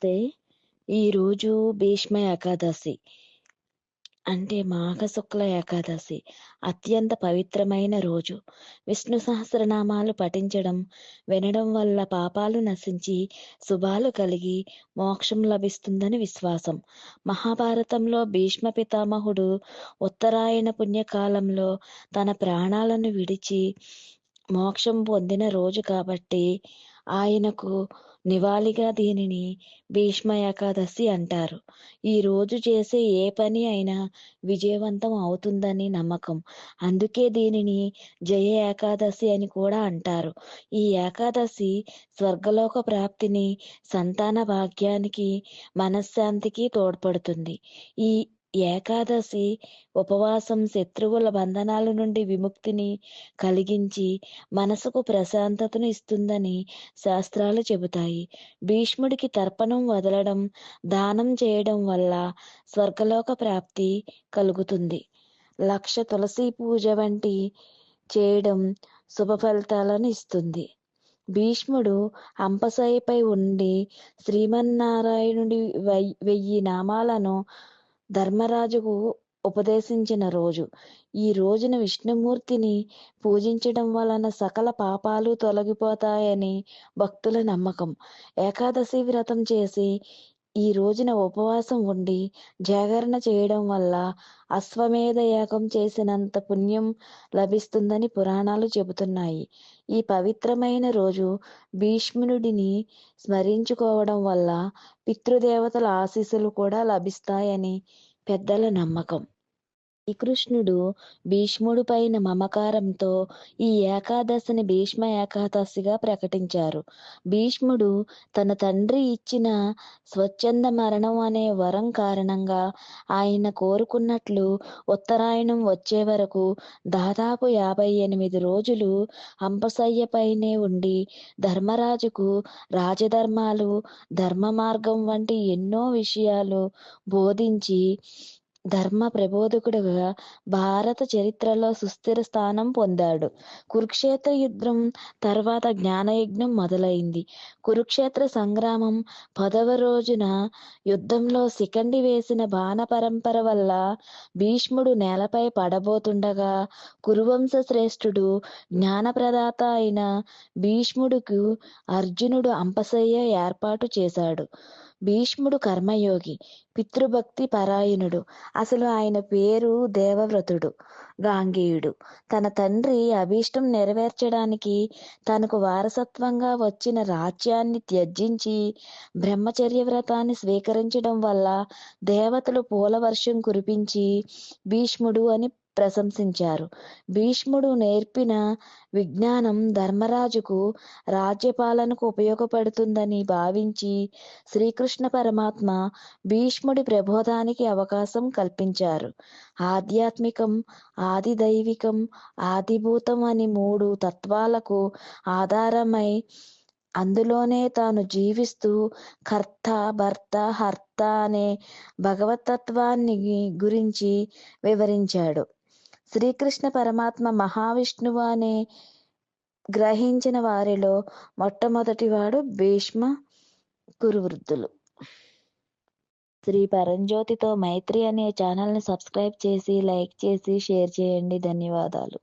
నమస్తే. ఈరోజు భీష్మ ఏకాదశి. అంటే మాఘ శుక్ల ఏకాదశి. అత్యంత పవిత్రమైన రోజు. విష్ణు సహస్రనామాలు పఠించడం, వినడం వల్ల పాపాలు నశించి, శుభాలు కలిగి, మోక్షం లభిస్తుందని విశ్వాసం. మహాభారతంలో భీష్మ పితామహుడు ఉత్తరాయణ పుణ్యకాలంలో తన ప్రాణాలను విడిచి మోక్షం పొందిన రోజు కాబట్టి ఆయనకు నివాళిగా దీనిని భీష్మ ఏకాదశి అంటారు. ఈ రోజు చేసే ఏ పని అయినా విజయవంతం అవుతుందని నమ్మకం. అందుకే దీనిని జయ ఏకాదశి అని కూడా అంటారు. ఈ ఏకాదశి స్వర్గలోక ప్రాప్తిని, సంతాన భాగ్యానికి, మనశ్శాంతికి తోడ్పడుతుంది. ఈ ఏకాదశి ఉపవాసం శత్రువుల బంధనాల నుండి విముక్తిని కలిగించి మనసుకు ప్రశాంతతను ఇస్తుందని శాస్త్రాలు చెబుతాయి. భీష్ముడికి తర్పణం వదలడం, దానం చేయడం వల్ల స్వర్గలోక ప్రాప్తి కలుగుతుంది. లక్ష తులసి పూజ వంటి చేయడం శుభ ఫలితాలను ఇస్తుంది. భీష్ముడు అంపశయ్యపై ఉండి శ్రీమన్నారాయణుడి 1000 నామాలను ధర్మరాజుకు ఉపదేశించిన రోజు. ఈ రోజున విష్ణుమూర్తిని పూజించడం వలన సకల పాపాలు తొలగిపోతాయని భక్తుల నమ్మకం. ఏకాదశి వ్రతం చేసి ఈ రోజున ఉపవాసం ఉండి జాగరణ చేయడం వల్ల అశ్వమేధ యాగం చేసినంత పుణ్యం లభిస్తుందని పురాణాలు చెబుతున్నాయి. ఈ పవిత్రమైన రోజు భీష్ముడిని స్మరించుకోవడం వల్ల పితృదేవతల ఆశీస్సులు కూడా లభిస్తాయని పెద్దల నమ్మకం. శ్రీకృష్ణుడు భీష్ముడి పైన మమకారంతో ఈ ఏకాదశిని భీష్మ ఏకాదశిగా ప్రకటించారు. భీష్ముడు తన తండ్రి ఇచ్చిన స్వచ్ఛంద మరణం అనే వరం కారణంగా ఆయన కోరుకున్నట్లు ఉత్తరాయణం వచ్చే వరకు దాదాపు 58 రోజులు అంపశయ్యపైనే ఉండి ధర్మరాజుకు రాజధర్మాలు, ధర్మ మార్గం వంటి ఎన్నో విషయాలు బోధించి ధర్మ ప్రబోధకుడుగా భారత చరిత్రలో సుస్థిర స్థానం పొందాడు. కురుక్షేత్ర యుద్ధం తర్వాత జ్ఞానయజ్ఞం మొదలైంది. కురుక్షేత్ర సంగ్రామం 10వ రోజున యుద్ధంలో శిఖండి వేసిన బాణ పరంపర వల్ల భీష్ముడు నేలపై పడబోతుండగా కురువంశ శ్రేష్ఠుడు, జ్ఞానప్రదాత అయిన భీష్ముడుకు అర్జునుడు అంపశయ్య ఏర్పాటు చేశాడు. భీష్ముడు కర్మయోగి, పితృభక్తి పరాయణుడు. అసలు ఆయన పేరు దేవవ్రతుడు గాంగేయుడు. తన తండ్రి అభీష్టం నెరవేర్చడానికి తనకు వారసత్వంగా వచ్చిన రాజ్యాన్ని త్యజించి బ్రహ్మచర్య వ్రతాన్ని స్వీకరించడం వల్ల దేవతలు పూల వర్షం కురిపించి భీష్ముడు అని ప్రశంసించారు. భీష్ముడు నేర్పిన విజ్ఞానం ధర్మరాజుకు రాజ్యపాలనకు ఉపయోగపడుతుందని భావించి శ్రీకృష్ణ పరమాత్మ భీష్ముడి ప్రబోధానికి అవకాశం కల్పించారు. ఆధ్యాత్మికం, ఆదిదైవికం, ఆదిభూతం అని 3 తత్వాలకు ఆధారమై అందులోనే తాను జీవిస్తూ కర్త, భర్త, హర్త అనే భగవతత్వాన్ని గురించి వివరించాడు. శ్రీకృష్ణ పరమాత్మ మహావిష్ణువు అనే గ్రహించిన వారిలో మొట్టమొదటివాడు భీష్మ కురువృద్ధులు. శ్రీ పరంజ్యోతితో మైత్రి అనే ఛానల్ని సబ్స్క్రైబ్ చేసి, లైక్ చేసి, షేర్ చేయండి. ధన్యవాదాలు.